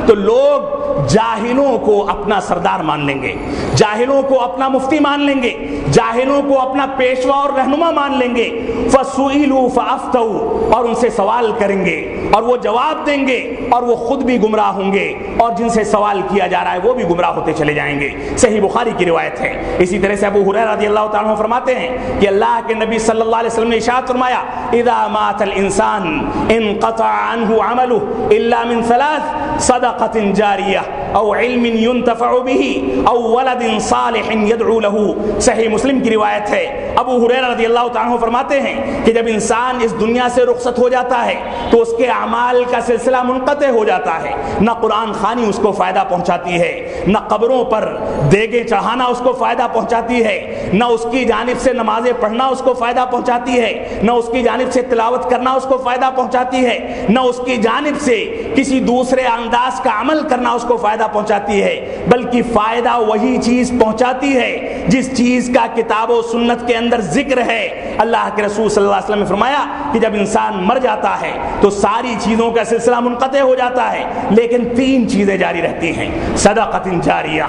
تو لوگ جاہلوں کو اپنا سردار مان لیں گے، جاہلوں کو اپنا مفتی مان لیں گے، جاہلوں کو اپنا پیشوا اور رہنما مان لیں گے، فسئلوا فافتوا، اور ان سے سوال کریں گے اور وہ جواب دیں گے، اور وہ خود بھی گمراہ ہوں گے اور جن سے سوال کیا جا رہا ہے وہ بھی گمراہ ہوتے چلے جائیں گے۔ صحیح بخاری کی روایت ہے۔ اسی طرح سے ابو ہریرہ رضی اللہ تعالیٰ عنہ فرماتے ہیں کہ اللہ کے نبی صلی اللہ علیہ وسلم نے ارشاد فرمایا، اذا مات الانسان انقطع عنه عمله الا من ثلاث، صدقة جاریہ او علم ينتفع به او ولد صالح يدعو له۔ صحیح مسلم کی روایت ہے۔ ابو ہریرہ رضی اللہ تعالیٰ عنہ فرماتے ہیں کہ جب انسان اس دنیا سے رخصت ہو جاتا ہے تو اس کے اعمال کا سلسلہ منقطع ہو جاتا ہے، نہ قرآن خوانی اس کو فائدہ پہنچاتی ہے، نہ قبروں پر دیگیں چڑھانا اس کو فائدہ پہنچاتی ہے، نہ اس کی جانب سے نمازیں پڑھنا اس کو فائدہ پہنچاتی ہے، نہ اس کی جانب سے تلاوت کرنا اس کو فائدہ پہنچاتی ہے، نہ اس کی جانب سے کسی دوسرے انداز کا عمل کرنا اس کو فائدہ پہنچاتی ہے، بلکہ فائدہ وہی چیز پہنچاتی ہے جس چیز کا کتاب و سنت کے اندر ذکر ہے۔ اللہ کے رسول صلی اللہ علیہ وسلم نے فرمایا کہ جب انسان مر جاتا ہے تو ساری چیزوں کا سلسلہ منقطع ہو جاتا ہے، لیکن تین چیزیں جاری رہتی ہیں۔ صدقۃ جاریہ،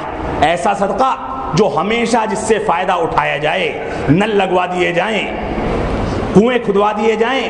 ایسا صدقہ جو ہمیشہ جس سے فائدہ اٹھایا جائے، نل لگوا دیے جائیں، کنویں کھدوا دیے جائیں،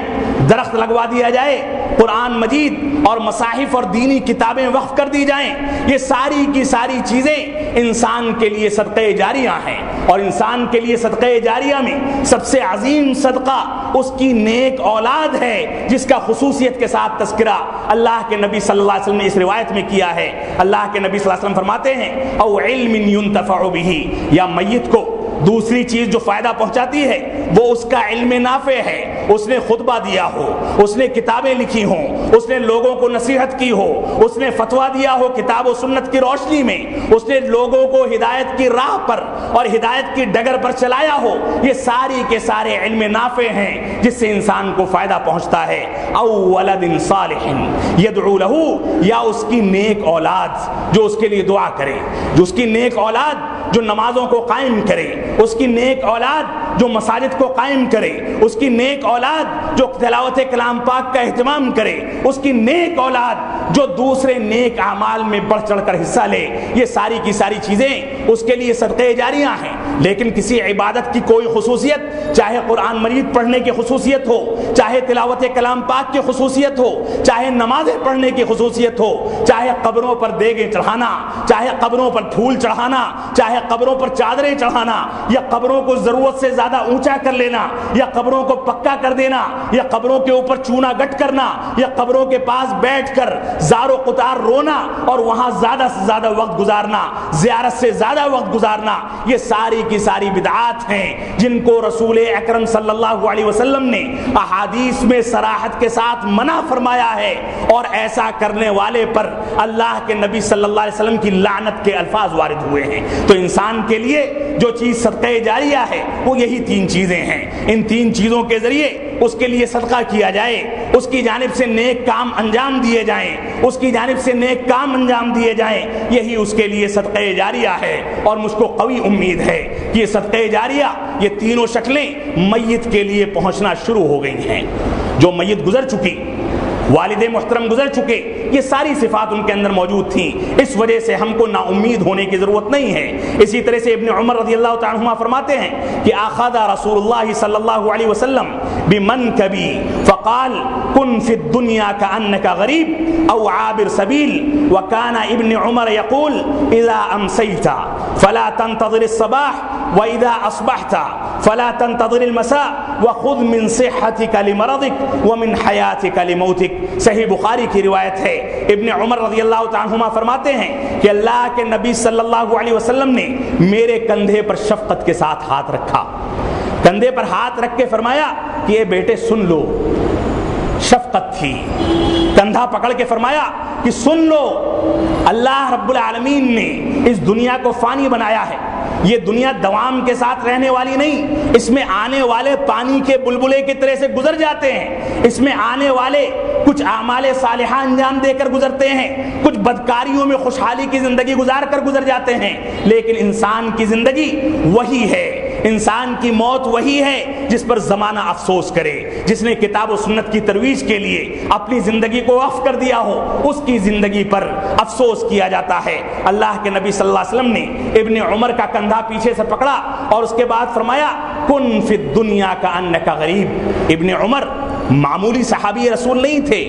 درخت لگوا دیا جائے، قرآن مجید اور مصاحف اور دینی کتابیں وقف کر دی جائیں، یہ ساری کی ساری چیزیں انسان کے لیے صدقہ جاریہ ہیں۔ اور انسان کے لیے صدقہ جاریہ میں سب سے عظیم صدقہ اس کی نیک اولاد ہے، جس کا خصوصیت کے ساتھ تذکرہ اللہ کے نبی صلی اللہ علیہ وسلم نے اس روایت میں کیا ہے۔ اللہ کے نبی صلی اللہ علیہ وسلم فرماتے ہیں، او علم ينتفع به، یا میت کو دوسری چیز جو فائدہ پہنچاتی ہے وہ اس کا علم نافع ہے، اس نے خطبہ دیا ہو، اس نے کتابیں لکھی ہوں، اس نے لوگوں کو نصیحت کی ہو، اس نے فتویٰ دیا ہو کتاب و سنت کی روشنی میں، اس نے لوگوں کو ہدایت کی راہ پر اور ہدایت کی ڈگر پر چلایا ہو، یہ ساری کے سارے علم نافع ہیں جس سے انسان کو فائدہ پہنچتا ہے۔ او ولد صالح یدعو له، یا اس کی نیک اولاد جو اس کے لیے دعا کرے، جو اس کی نیک اولاد جو نمازوں کو قائم کرے، اس کی نیک اولاد جو مساجد کو قائم کرے، اس کی نیک اولاد جو تلاوت کلام پاک کا اہتمام کرے، اس کی نیک اولاد جو دوسرے نیک اعمال میں بڑھ چڑھ کر حصہ لے، یہ ساری کی ساری چیزیں اس کے لیے صدقہ جاریہ ہیں۔ لیکن کسی عبادت کی کوئی خصوصیت، چاہے قرآن مجید پڑھنے کی خصوصیت ہو، چاہے تلاوت کلام پاک کی خصوصیت ہو، چاہے نمازیں پڑھنے کی خصوصیت ہو، چاہے قبروں پر دیگیں چڑھانا، چاہے قبروں پر پھول چڑھانا، چاہے قبروں پر چادریں چڑھانا، یا قبروں کو ضرورت سے زیادہ اونچا کر لینا، یا قبروں کو پکا کر دینا، یا قبروں کے اوپر چونا گٹ کرنا، یا قبروں کے پاس بیٹھ کر زار و قطار رونا اور وہاں زیادہ سے زیادہ وقت گزارنا، زیارت سے زیادہ وقت گزارنا، یہ ساری کی ساری بدعات ہیں جن کو رسول اکرم صلی اللہ علیہ وسلم نے احادیث میں صراحت کے ساتھ منع فرمایا ہے، اور ایسا کرنے والے پر اللہ کے نبی صلی اللہ علیہ وسلم کی لعنت کے الفاظ وارد ہوئے ہیں۔ تو انسان کے لیے جو چیز صدقہ جاریہ ہے وہ یہی تین چیزیں ہیں۔ ان تین چیزوں کے ذریعے اس کے لیے صدقہ کیا جائے، اس کی جانب سے نیک کام انجام دیے جائیں، اس کی جانب سے نیک کام انجام دیے جائیں، یہی اس کے لیے صدقہ جاریہ ہے۔ اور مجھ کو قوی امید ہے کہ یہ صدقہ جاریہ، یہ تینوں شکلیں میت کے لیے پہنچنا شروع ہو گئی ہیں۔ جو میت گزر چکی، والد محترم گزر چکے، یہ ساری صفات ان کے اندر موجود تھیں، اس وجہ سے ہم کو نا امید ہونے کی ضرورت نہیں ہے۔ اسی طرح سے ابن عمر رضی اللہ تعالیٰ عنہما فرماتے ہیں کہ اخذ رسول اللہ صلی اللہ علیہ وسلم بمنکبی فقال کن فی الدنیا کأنک غریب او عابر سبیل، وکان ابن عمر یقول اذا امسیت فلا تنتظر الصباح واذا اصبحت فلا تنتظر المساء وخذ من صحتك لمرضك ومن حیاتك لموتك۔ صحیح بخاری کی روایت ہے۔ ابن عمر رضی اللہ تعالیٰ عنہ فرماتے ہیں کہ اللہ کے نبی صلی اللہ علیہ وسلم نے میرے کندھے پر شفقت کے ساتھ ہاتھ رکھا، کندھے پر ہاتھ رکھ کے فرمایا کہ اے بیٹے سن لو، شفقت تھی، کندھا پکڑ کے فرمایا کہ سن لو، اللہ رب العالمین نے اس دنیا کو فانی بنایا ہے، یہ دنیا دوام کے ساتھ رہنے والی نہیں، اس میں آنے والے پانی کے بلبلے کی طرح سے گزر جاتے ہیں، اس میں آنے والے کچھ اعمال صالحہ انجام دے کر گزرتے ہیں، کچھ بدکاریوں میں خوشحالی کی زندگی گزار کر گزر جاتے ہیں، لیکن انسان کی زندگی وہی ہے، انسان کی موت وہی ہے جس پر زمانہ افسوس کرے، جس نے کتاب و سنت کی ترویج کے لیے اپنی زندگی کو وقف کر دیا ہو، اس کی زندگی پر افسوس کیا جاتا ہے۔ اللہ کے نبی صلی اللہ علیہ وسلم نے ابن عمر کا کندھا پیچھے سے پکڑا اور اس کے بعد فرمایا کن فی الدنیا کأنک غریب۔ ابن عمر معمولی صحابی رسول نہیں تھے،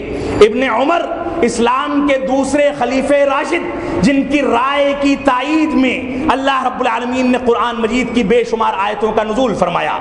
ابن عمر اسلام کے دوسرے خلیفہ راشد، جن کی رائے کی تائید میں اللہ رب العالمین نے قرآن مجید کی بے شمار آیتوں کا نزول فرمایا،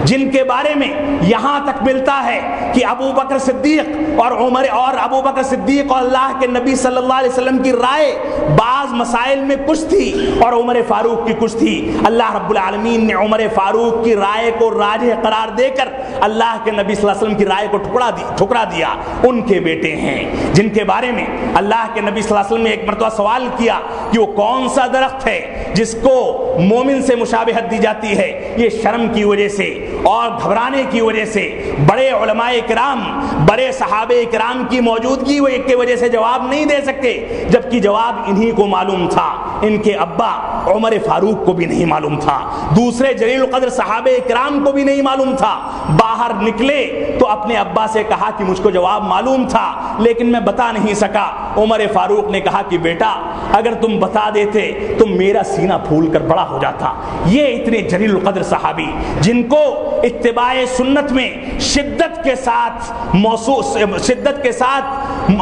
جن کے بارے میں یہاں تک ملتا ہے کہ ابو بکر صدیق اور عمر اور ابو بکر صدیق اور اللہ کے نبی صلی اللہ علیہ وسلم کی رائے بعض مسائل میں کچھ تھی اور عمر فاروق کی کچھ تھی۔ اللہ رب العالمین نے عمر فاروق کی رائے کو راجح قرار دے کر اللہ کے نبی صلی اللہ علیہ وسلم کی رائے کو ٹھکرا دیا۔ ان کے بیٹے ہیں جن کے بارے میں اللہ کے نبی صلی اللہ علیہ وسلم نے ایک مرتبہ سوال کیا کہ وہ کون سا درخت ہے جس کو مومن سے مشابہت دی جاتی ہے؟ یہ شرم کی وجہ سے اور گھبرانے کی وجہ سے بڑے علماء کرام، بڑے صحابہ کرام کی موجودگی کی وجہ سے جواب نہیں دے سکتے، جبکہ جواب انہی کو معلوم تھا، ان کے ابا عمر فاروق کو بھی نہیں معلوم تھا، دوسرے جلیل القدر صحابہ کرام کو بھی نہیں معلوم تھا۔ باہر نکلے تو اپنے ابا سے کہا کہ مجھ کو جواب معلوم تھا لیکن میں بتا نہیں سکا۔ عمر فاروق نے کہا کہ بیٹا اگر تم بتا دیتے تو میرا سینہ پھول کر بڑا ہو جاتا۔ یہ اتنے جلیل القدر صحابی جن کو اتباع سنت میں شدت کے ساتھ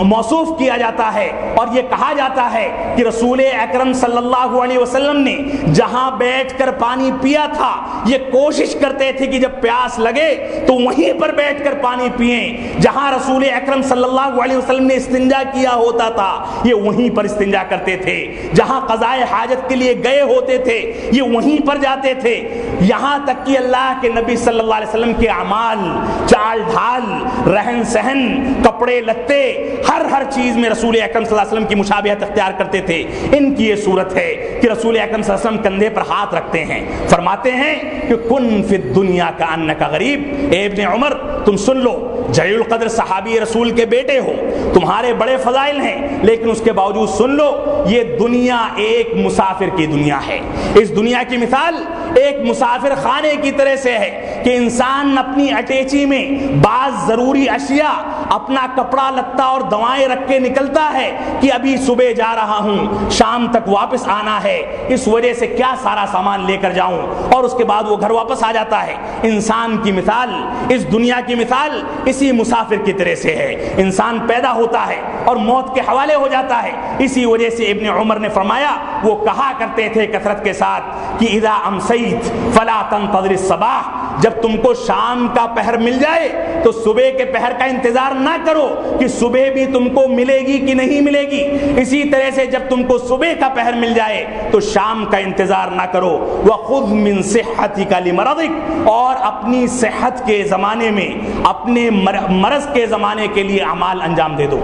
موصوف کیا جاتا ہے، اور یہ کہا جاتا ہے کہ رسول اکرم صلی اللہ علیہ وسلم نے جہاں بیٹھ کر پانی پیا تھا یہ کوشش کرتے تھے کہ جب پیاس لگے تو وہیں پر بیٹھ کر پانی پئیں، جہاں رسول اکرم صلی اللہ علیہ وسلم نے استنجا کیا ہوتا تھا یہ وہیں پر استنجا کرتے تھے، جہاں قضائے حاجت کے لیے گئے ہوتے تھے یہ وہیں پر جاتے تھے، یہاں تک کہ اللہ کے نبی صلی اللہ علیہ وسلم کے اعمال، چال ڈھال، رہن سہن، کپڑے لتے، ہر چیز میں رسول اکرم صلی اللہ علیہ وسلم کی مشابہت اختیار کرتے تھے۔ ان کی یہ صورت ہے کہ رسول اکرم صلی اللہ علیہ وسلم کندھے پر ہاتھ رکھتے ہیں، فرماتے ہیں کہ کن فی الدنیا کأنک غریب۔ اے ابن عمر تم سن لو، جلیل القدر صحابی رسول کے بیٹے ہو، تمہارے بڑے فضائل ہیں، لیکن اس کے باوجود سن لو یہ دنیا ایک مسافر کی دنیا ہے۔ اس دنیا کی مثال ایک مسافر خانے کی طرح سے ہے کہ انسان اپنی اٹیچی میں بعض ضروری اشیاء، اپنا کپڑا لتا اور دوائیں رکھ کے نکلتا ہے کہ ابھی صبح جا رہا ہوں، شام تک واپس آنا ہے، اس وجہ سے کیا سارا سامان لے کر جاؤں، اور اس کے بعد وہ گھر واپس آ جاتا ہے۔ انسان کی مثال، اس دنیا کی مثال اسی مسافر کی طرح سے ہے۔ انسان پیدا ہوتا ہے اور موت کے حوالے ہو جاتا ہے۔ اسی وجہ سے ابن عمر نے فرمایا، وہ کہا کرتے تھے کثرت کے ساتھ کہ اذا امسیت فلا تنتظر الصباح، جب تم کو شام کا پہر مل جائے تو صبح کے پہر کا انتظار نہ کرو کہ صبح بھی تم کو ملے گی کہ نہیں ملے گی، اسی طرح سے جب تم کو صبح کا پہر مل جائے تو شام کا انتظار نہ کرو۔ وخذ من صحتک لمرضک، اور اپنی صحت کے زمانے میں، اپنے مرض کے زمانے کے لیے اعمال انجام دے دو،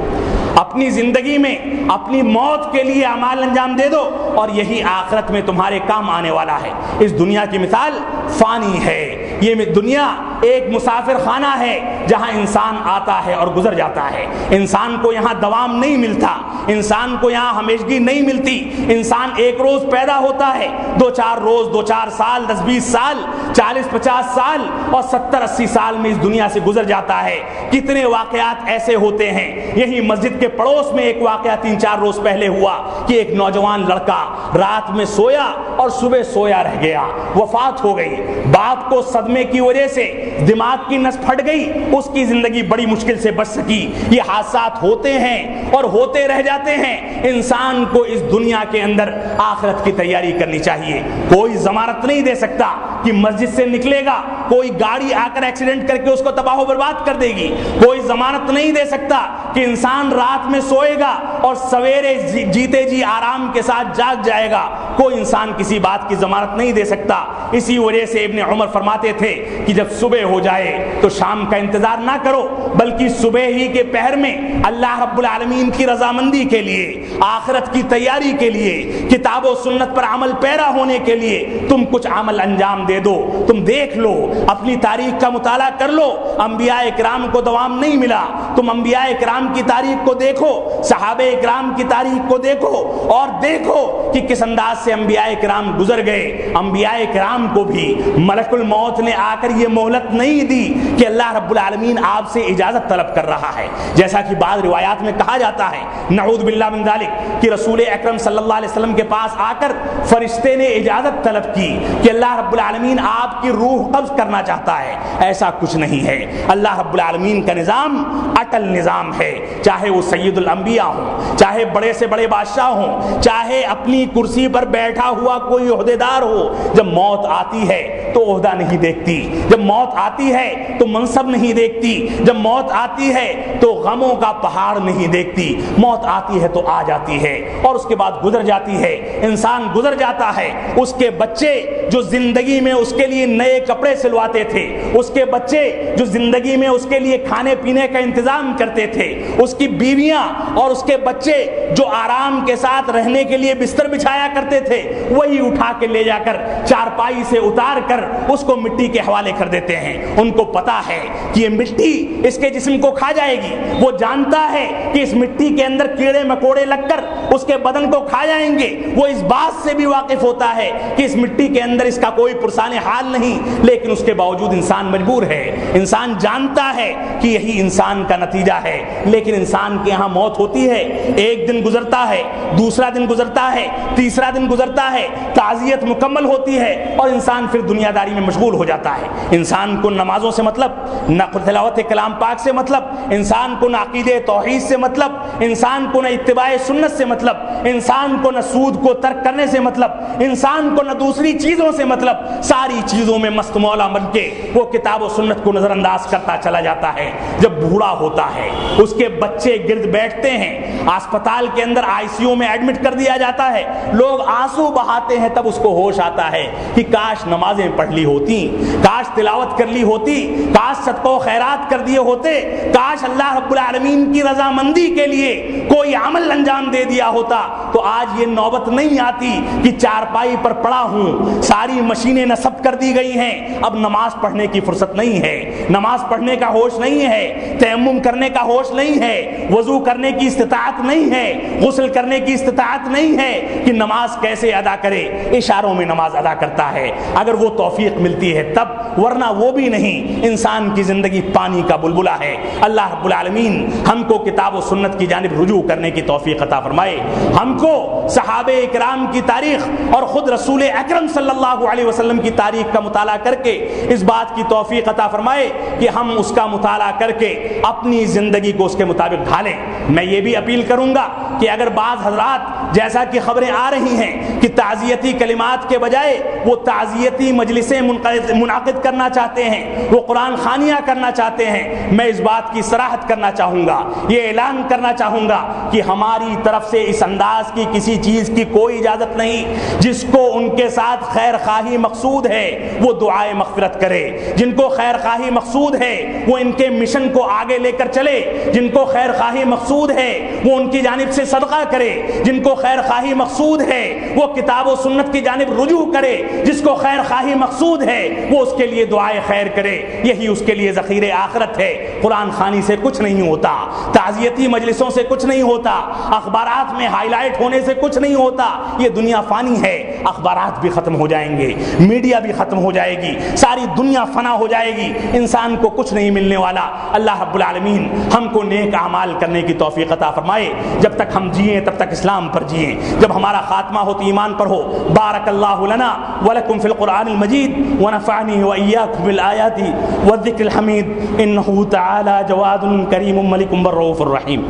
اپنی زندگی میں اپنی موت کے لیے اعمال انجام دے دو، اور یہی آخرت میں تمہارے کام آنے والا ہے۔ اس دنیا کی مثال فانی ہے، یہ دنیا ایک مسافر خانہ ہے جہاں انسان آتا ہے اور گزر جاتا ہے۔ انسان کو یہاں دوام نہیں ملتا، انسان کو یہاں ہمیشگی نہیں ملتی۔ انسان ایک روز پیدا ہوتا ہے، 2-4 روز، 2-4 سال، 10-20 سال، 40-50 سال اور 70-80 سال میں اس دنیا سے گزر جاتا ہے۔ کتنے واقعات ایسے ہوتے ہیں، یہی مسجد کے پڑوس میں ایک واقعہ 3-4 روز پہلے ہوا کہ ایک نوجوان لڑکا رات میں سویا اور صبح سویا رہ گیا، وفات ہو گئی۔ باپ کو صدمے کی وجہ سے دماغ کی نس پھٹ گئی، اس کی زندگی بڑی مشکل سے بچ سکی۔ یہ حادثات ہوتے ہیں اور ہوتے رہ جاتے ہیں۔ انسان کو اس دنیا کے اندر آخرت کی تیاری کرنی چاہیے۔ کوئی ضمانت نہیں دے سکتا کہ مسجد سے نکلے گا کوئی گاڑی آ کر ایکسیڈنٹ کر کے اس کو تباہ و برباد کر دے گی. کوئی ضمانت نہیں دے سکتا کہ انسان رات میں سوئے گا اور سویرے جیتے جی آرام کے ساتھ جاگ جائے گا. کوئی انسان کسی بات کی ضمانت نہیں دے سکتا. اسی وجہ سے ابن عمر فرماتے تھے کہ جب صبح ہو جائے تو شام کا انتظار نہ کرو, بلکہ صبح ہی کے پہر میں اللہ رب العالمین کی رضامندی کے لیے, آخرت کی تیاری کے لیے, کتاب و سنت پر عمل پیرا ہونے کے لیے تم کچھ عمل انجام دے دو. تم دیکھ لو, اپنی تاریخ کا مطالعہ کر لو. انبیاء اکرام کو دوام نہیں ملا. تم انبیاء اکرام کی تاریخ کو دیکھو, صحابہ اکرام کی تاریخ کو دیکھو, اور دیکھو کہ کس انداز سے انبیاء اکرام گزر گئے. انبیاء اکرام کو بھی ملک الموت نے آ کر یہ مہلت نہیں دی کہ اللہ رب العالمین آپ سے اجازت طلب کر رہا ہے, جیسا کہ بعض روایات میں کہا جاتا ہے نعوذ باللہ من ذالک کہ رسول اکرم صلی اللہ علیہ وسلم کے پاس آ کر فرشتے نے اجازت طلب کی کہ اللہ رب العالمین آپ کی روح قبض کرنا چاہتا ہے. ایسا کچھ نہیں ہے. اللہ رب العالمین کا نظام اٹل نظام ہے, چاہے وہ سید الانبیاء ہوں, چاہے بڑے سے بڑے بادشاہ ہوں, چاہے اپنی کرسی پر بیٹھا ہوا کوئی عہدیدار ہو. جب موت آتی ہے تو عہدہ نہیں دیکھتی, جب موت آتی ہے تو منصب نہیں دیکھتی, جب موت آتی ہے تو غموں کا پہاڑ نہیں دیکھتی. موت آتی ہے تو آ جاتی ہے اور اس کے بعد گزر جاتی ہے. انسان گزر جاتا ہے. اس کے بچے جو زندگی میں اس کے لیے نئے کپڑے سلواتے تھے, اس کے بچے جو زندگی میں اس کے لیے کھانے پینے کا انتظام کرتے تھے, اس کی بیویاں اور اس کے بچے جو آرام کے ساتھ رہنے کے لیے بستر بچھایا کرتے تھے, وہی اٹھا کے لے جا کر چارپائی سے اتار کر اس کو مٹی کے حوالے کر دیتے ہیں. ان کو پتا ہے کہ یہ مٹی اس کے جسم کو کھا جائے گی. وہ جانتا ہے کہ اس مٹی کے اندر کیڑے مکوڑے لگ کر اس کے بدن کو کھا جائیں گے. وہ اس بات سے بھی واقف ہوتا ہے کہ اس مٹی کے اندر اس کا کوئی پرسان حال نہیں, لیکن اس کے باوجود انسان مجبور ہے. انسان جانتا ہے کہ یہی انسان کا نتیجہ ہے, لیکن انسان کے یہاں موت ہوتی ہے. ایک دن گزرتا ہے, دوسرا دن گزرتا ہے, تیسرا دن گزرتا ہے, تعزیت مکمل ہوتی ہے اور انسان پھر دنیا داری میں مشغول ہو جاتا ہے. انسان کو نمازوں سے مطلب, نہ تلاوت کلام پاک سے مطلب, انسان کو نہ عقیدہ توحید سے مطلب, انسان کو نہ اتباع سنت سے مطلب, انسان کو نہ سود کو ترک کرنے سے مطلب, انسان کو نہ دوسری چیزوں سے مطلب. ساری چیزوں میں مست مولا بن کے وہ کتاب و سنت کو نظر انداز کرتا چلا جاتا ہے. جب بوڑھا ہوتا ہے, اس کے بچے گرد بیٹھتے ہیں, اسپتال کے اندر آئی سی یو میں ایڈمٹ کر دیا جاتا ہے, لوگ آنسو بہاتے ہیں, تب اس کو ہوش آتا ہے کہ کاش نمازیں پڑھ لی ہوتی, کاش تلاوت کر لی ہوتی, کاش صدقہ و خیرات کر دیے ہوتے, کاش اللہ رب العالمین کی رضامندی کے لیے کوئی عمل انجام دے دیا ہوتا, تو آج یہ نوبت نہیں آتی کہ چارپائی پر پڑا ہوں, ساری مشینیں نصب کر دی گئی ہیں, اب نماز پڑھنے کی فرصت نہیں ہے, نماز پڑھنے کا ہوش نہیں ہے, تیمم کرنے کا ہوش نہیں ہے, وضو کرنے کی استطاعت نہیں ہے, غسل کرنے کی استطاعت نہیں ہے کہ نماز کیسے ادا کرے. اشاروں میں نماز ادا کرتا ہے اگر وہ توفیق ملتی ہے تب, ورنہ وہ بھی نہیں. انسان کی زندگی پانی کا بلبلہ ہے. اللہ رب العالمین ہم کو کتاب و سنت کی جانب رجوع کرنے کی توفیق عطا فرمائے. ہم کو صحابہ اکرام کی تاریخ اور خود رسول اکرم صلی اللہ علیہ وسلم کی تاریخ کا مطالعہ کر کے اس بات کی توفیق عطا فرمائے کہ ہم اس کا مطالعہ کر کے اپنی زندگی کو اس کے مطابق ڈھالیں. میں یہ بھی اپیل کروں گا کہ اگر بعض حضرات جیسا کہ خبریں آ رہی ہیں کہ تعزیتی کلمات کے بجائے وہ تعزیتی مجلسیں منعقد کرنا چاہتے ہیں, وہ قرآن خوانیاں کرنا چاہتے ہیں, میں اس بات کی صراحت کرنا چاہوں گا, یہ اعلان کرنا چاہوں گا کہ ہماری طرف سے اس انداز کی کسی چیز کی کوئی اجازت نہیں. جس کو ان کے ساتھ خیر خواہی مقصود ہے وہ دعائے مغفرت کرے, جن کو خیر خواہی مقصود ہے وہ ان کے مشن کو آگے لے کر چلے, جن کو خیر خواہی مقصود ہے وہ ان کی جانب سے صدقہ کرے, جن کو خیر خواہی مقصود ہے وہ کتاب و سنت کی جانب رجوع کرے, جس کو خیر خواہی مقصود ہے وہ اس کے لیے دعائے خیر کرے. یہی اس کے لیے ذخیرہ آخرت ہے. قرآن خوانی سے کچھ نہیں ہوتا, تعزیتی مجلسوں سے کچھ نہیں ہوتا, اخبارات میں ہائی لائٹ ہونے سے کچھ نہیں ہوتا. یہ دنیا فانی ہے, اخبارات بھی ختم ہو جائیں گے, میڈیا بھی ختم ہو جائے گی, ساری دنیا فنا ہو جائے گی, انسان کو کچھ نہیں ملنے والا. اللہ رب العالمین ہم کو نیک اعمال کرنے کی توفیق عطا فرمائے. جب تک ہم جئیں تب تک اسلام پر جئیں, جب ہمارا خاتمہ ہو تو ایمان پر ہو. بارک اللہ لنا ولکم فی القرآن المجید ونفعنی وإیاکم بالآیات والذکر الحمید انہ تعالی جواد کریم ملک بر رؤوف الرحیم.